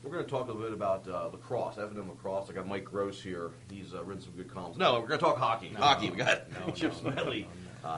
We're going to talk a little bit about lacrosse, F&M lacrosse. I got Mike Gross here. He's written some good columns. No, we're going to talk hockey. Hockey. We got Chip Smedley.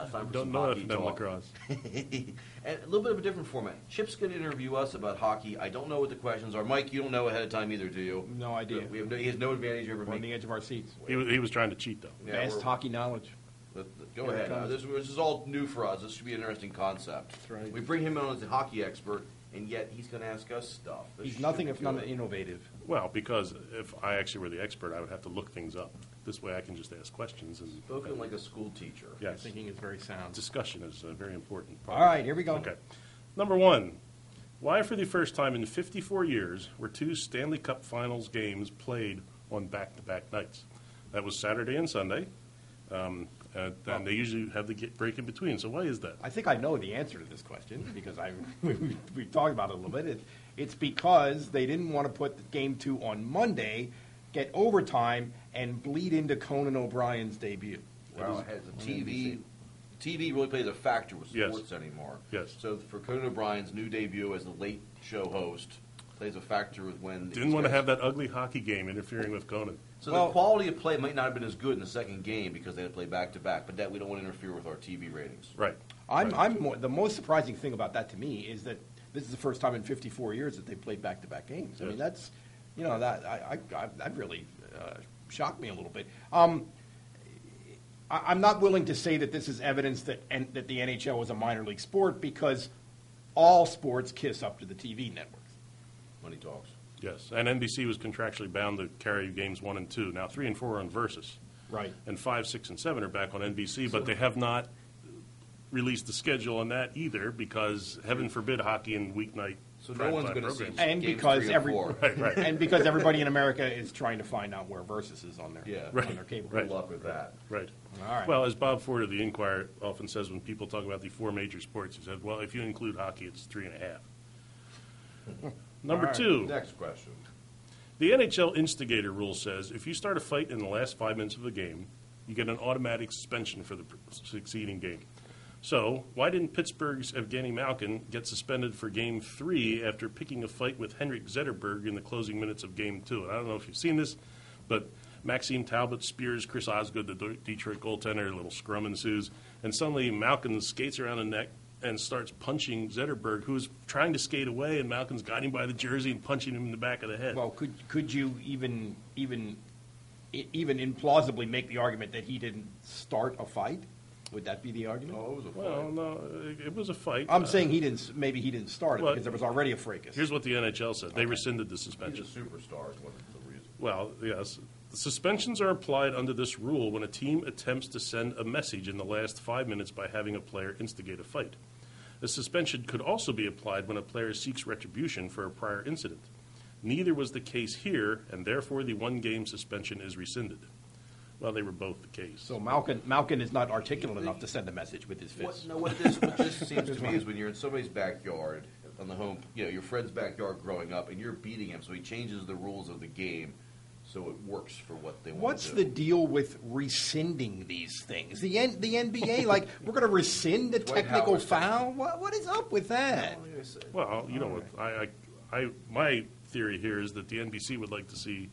It's time for Don't some know hockey F&M talk. lacrosse. And a little bit of a different format. Chip's going to interview us about hockey. I don't know what the questions are. Mike, you don't know ahead of time either, do you? No idea. He has no advantage over We're on me. the edge of our seats. He was trying to cheat, though. Yeah, Vast hockey knowledge. Go Here it ahead. comes. This is all new for us. This should be an interesting concept. That's right. We bring him on as a hockey expert, and yet he's going to ask us stuff. This He's should nothing be if not good. innovative. Well, because if I actually were the expert, I would have to look things up. This way I can just ask questions. And Spoken like a school teacher. Your yes, thinking is very sound. discussion is a very important part. All right, here we go. Okay. Number one, why for the first time in 54 years were two Stanley Cup Finals games played on back-to-back nights? That was Saturday and Sunday, and they usually have the break in between. So why is that? I think I know the answer to this question because we've talked about it a little bit. It's because they didn't want to put Game 2 on Monday, get overtime, and bleed into Conan O'Brien's debut. Wow, the TV really plays a factor with Yes. sports anymore. Yes. So for Conan O'Brien's new debut as the late show host, plays a factor with when Didn't want to have that ugly hockey game interfering with Conan. So Well- the quality of play might not have been as good in the second game because they had to play back to back, but that we don't want to interfere with our TV ratings. Right. The most surprising thing about that to me is that this is the first time in 54 years that they played back-to-back games. I Yes. mean, that's, that really shocked me a little bit. I'm not willing to say that this is evidence that the NHL is a minor league sport because all sports kiss up to the TV networks. Money talks. Yes. And NBC was contractually bound to carry games 1 and 2. Now 3 and 4 are on Versus. Right. And 5, 6, and 7 are back on NBC, but they have not released the schedule on that either because, heaven forbid, hockey and weeknight. So no one's primetime going to see programs. And games because 3 and 4. Right. and because everybody in America is trying to find out where Versus is on their Yeah. on their cable. Good luck with that. Right. All right. Well, as Bob Ford of the Inquirer often says when people talk about the 4 major sports, he said, well, if you include hockey, it's 3.5. Number All right. 2. Next question. The NHL instigator rule says if you start a fight in the last 5 minutes of the game, you get an automatic suspension for the succeeding game. So, why didn't Pittsburgh's Evgeny Malkin get suspended for Game 3 after picking a fight with Henrik Zetterberg in the closing minutes of Game 2? And I don't know if you've seen this, but Maxime Talbot spears Chris Osgood, the Detroit goaltender, a little scrum ensues, and suddenly Malkin skates around the neck and starts punching Zetterberg, who's trying to skate away, and Malkin's got him by the jersey and punching him in the back of the head. Well, could you even implausibly make the argument that he didn't start a fight? Would that be the argument? Oh, it was a fight. Well, no, it was a fight. I'm saying maybe he didn't start it Well, because there was already a fracas. Here's what the NHL said. They rescinded the He's a suspension. superstar is what the reason. Well, yes. The suspensions are applied under this rule when a team attempts to send a message in the last 5 minutes by having a player instigate a fight. The suspension could also be applied when a player seeks retribution for a prior incident. Neither was the case here, and therefore the 1-game suspension is rescinded. Well, they were both the case. So Malkin is not articulate enough to send a message with his fist. What this seems to me is when you're in somebody's backyard, on the home, your friend's backyard growing up, and you're beating him, so he changes the rules of the game so it works for what they want What's to the do. deal with rescinding these things? The NBA, like, we're going to rescind a Dwight technical Howard stuff. foul? What is up with that? Well, you know what? My theory here is that the NBC would like to see,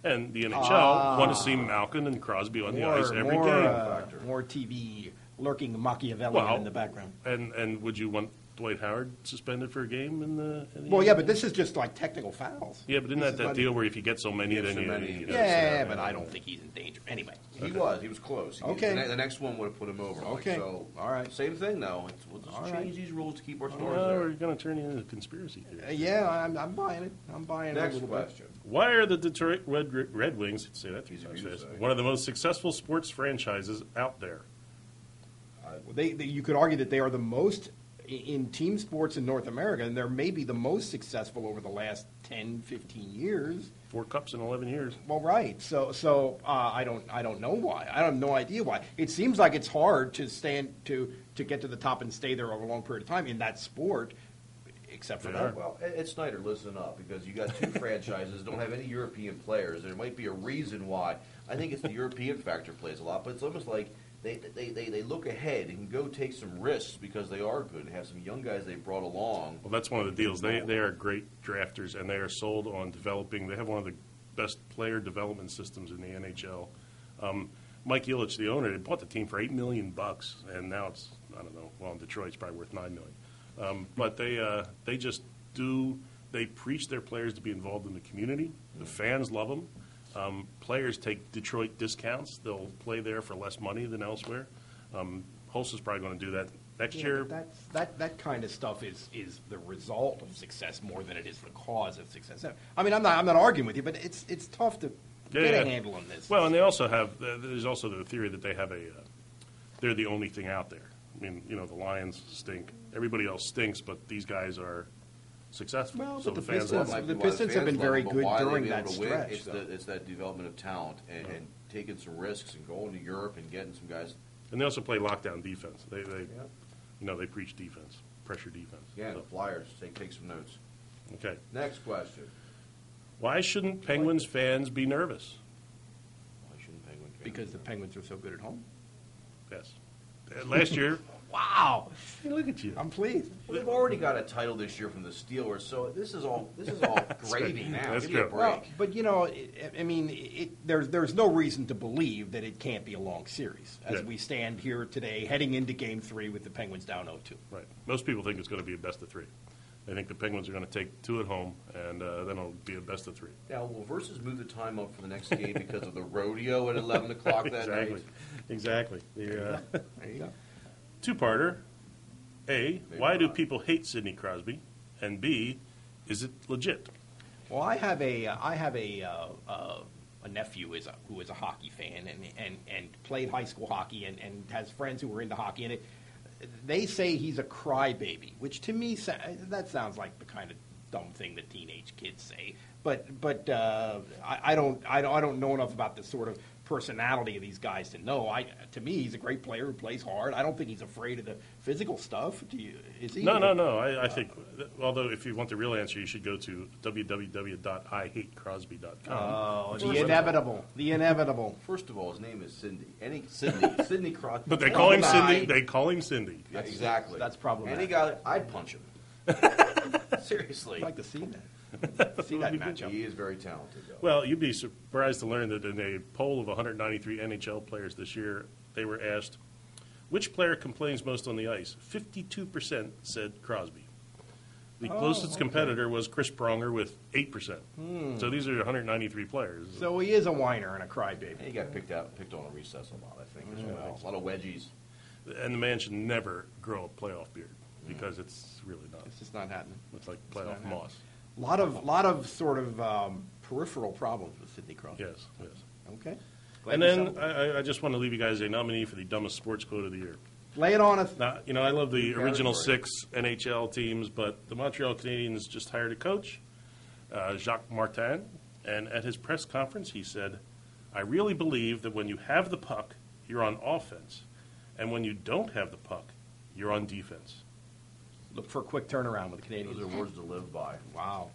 and the NHL want to see Malkin and Crosby on the ice every game. More TV lurking Machiavellian in the background. And would you want Dwight Howard suspended for a game in the Well, yeah, but this is just like technical fouls. Yeah, but isn't This that is that like- deal where if you get so many, then so you... many, you Yeah, but I don't think he's in danger. Anyway. He was close. Okay. The next one would have put him over. Okay. So, All right. Same thing, though. We'll just All change right. these rules to keep our stars Well, there. we're going to turn you into a conspiracy theory. Yeah, I'm buying it. I'm buying it a Next little question. Why are the Detroit Red Wings, say that 3 Easy for times you to fast, say. one of the most successful sports franchises out there? You could argue that they are the most in team sports in North America, and they're maybe the most successful over the last 10, 15 years. 4 cups in 11 years. Well, right. So I don't know why. I have no idea why. It seems like it's hard to get to the top and stay there over a long period of time in that sport, except for that. Well, Ed Snyder, listen up, because you got 2 franchises don't have any European players. There might be a reason why. I think it's the European factor plays a lot, but it's almost like they look ahead and can go take some risks because they are good and have some young guys they brought along. Well, that's one of the deals. They are great drafters, and they are sold on developing. They have one of the best player development systems in the NHL. Mike Ilitch, the owner, they bought the team for $8 million, and now it's, I don't know, well, in Detroit it's probably worth $9 million. But they just do. They preach their players to be involved in the community. The fans love them. Players take Detroit discounts. They'll play there for less money than elsewhere. Hulse is probably going to do that next year. That kind of stuff is the result of success more than it is the cause of success. I mean, I'm not arguing with you, but it's tough to get a handle on this. Well, and they also have. There's also the theory that they have they're the only thing out there. I mean, the Lions stink. Everybody else stinks, but these guys are successful. Well, so but the fans love them. the Pistons have been very good during that stretch. It's that development of talent and taking some risks and going to Europe and getting some guys. And they also play lockdown defense. They preach defense, pressure defense. Yeah, So, the Flyers. Take some notes. okay. Next question. Why shouldn't Penguins fans be nervous? Why shouldn't Penguins? Because the Penguins are so good at home. Yes. Last year, Wow, hey, look at you. I'm pleased. Well, they've already got a title this year from the Steelers, so this is all gravy now. That's Give me a true. break. Well, but there's no reason to believe that it can't be a long series as Yeah. we stand here today, heading into Game 3 with the Penguins down 0-2. Right. Most people think it's going to be a best of three. They think the Penguins are going to take 2 at home, and then it'll be a best of 3. Now, will Versus move the time up for the next game because of the rodeo at 11 o'clock that Exactly. night? Exactly. There you go. Two-parter. A, why do people hate Sidney Crosby? And B, is it legit? Well, I have a nephew who is a hockey fan and played high school hockey and has friends who were into hockey, and they say he's a crybaby, which to me that sounds like the kind of dumb thing that teenage kids say. But I don't know enough about the sort of personality of these guys to know. To me, he's a great player who plays hard. I don't think he's afraid of the physical stuff. Is he? No. I think, although if you want the real answer, you should go to www.ihatecrosby.com. Oh, the inevitable. First of all, his name is Cindy. Sidney Crosby. But they call him Cindy. They call him Cindy. Yeah, exactly. That's problematic. Any guy, I'd punch him. Seriously. I'd like to see that. See that matchup. He is very talented, though. Well, you'd be surprised to learn that in a poll of 193 NHL players this year, they were asked, which player complains most on the ice? 52% said Crosby. The closest competitor was Chris Pronger with 8%. So these are 193 players. So he is a whiner and a crybaby. He got picked on a recess a lot, I think, as well. A lot of wedgies. And the man should never grow a playoff beard because it's really not. It's just not happening. It's like playoff not moss. Lot of sort of peripheral problems with Sidney Crosby. Yes. Okay. And then I just want to leave you guys a nominee for the dumbest sports quote of the year. Lay it on us. Now, I love the Good original category. 6 NHL teams, but the Montreal Canadiens just hired a coach, Jacques Martin, and at his press conference he said, I really believe that when you have the puck, you're on offense, and when you don't have the puck, you're on defense. Look for a quick turnaround with the Those Canadians. are words to live by. Wow.